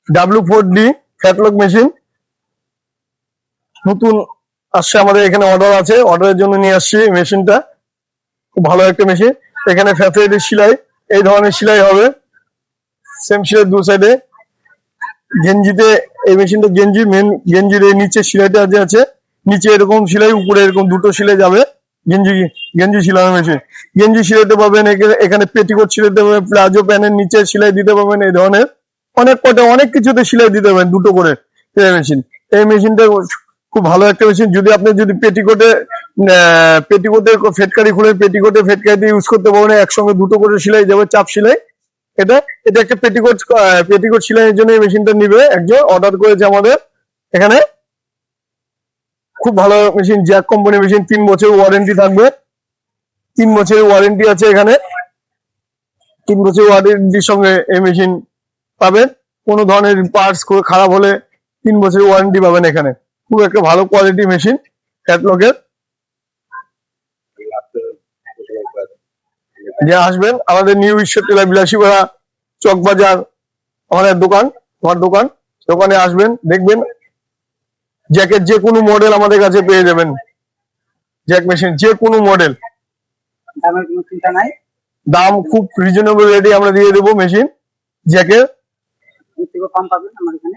W4D catalogue machine নতুন আসছে আমাদের এখানে, অর্ডার আছে, অর্ডারের জন্য নিয়ে আসছি মেশিনটা। খুব ভালো একটা মেশিন। এখানে ফ্যাফেটের সেলাই, এই ধরনের সেলাই হবে, সেম সেলাই দু সাইডে। গেঞ্জিতে এই মেশিনটা গেঞ্জি, মেন গেঞ্জির এই নিচে সেলাইটা যে আছে, নিচে এরকম সেলাই, উপরে এরকম দুটো সেলাই যাবে। গেঞ্জি গেঞ্জি সেলানো মেশিন। গেঞ্জি সেলাইতে পাবেন, এখানে পেটিকোট সেলাইতে পাবেন, প্লাজো প্যান্টের নিচে সেলাই দিতে পারবেন, এই ধরনের অনেক কিছুতে সেলাই দিতে পারবেন দুটো করে সেলাই মেশিন। এই মেশিনটা খুব ভালো একটা মেশিন। যদি আপনি যদি পেটিকোটের ফেটকারি খুলে পেটিকোটে ফেটকারিতে ইউজ করতে পারবেন, একসঙ্গে দুটো করে সেলাই যাবে, চাপ সেলাই। এটা এটা একটা পেটিকোট সেলাইয়ের জন্য এই মেশিনটা নিবে একজন, অর্ডার করেছে আমাদের এখানে। খুব ভালো মেশিন, জ্যাক কোম্পানি মেশিন, 3 বছরের ওয়ারেন্টি থাকবে। 3 বছরের ওয়ারেন্টি আছে এখানে। 3 বছরের ওয়ারেন্টির সঙ্গে এই মেশিন পাবেন। কোনো ধরনের পার্টস খারাপ হলে 3 বছরের ওয়ারেন্টি পাবেন এখানে। খুব একটা ভালো কোয়ালিটি মেশিন ক্যাটলগের। যে আসবেন আমাদের নিউ ঈশ্বরতলা বিলাসীপাড়া চক বাজার আমাদের দোকান, আমার দোকানে আসবেন, দেখবেন জ্যাকের যে কোনো মডেল আমাদের কাছে পেয়ে যাবেন। জ্যাক মেশিন যে কোনো মডেল, দামের কোনো চিন্তা নাই, দাম খুব রিজনেবল রেটে আমরা দিয়ে দেবো মেশিন জ্যাকের। কম পাবেন আমার এখানে।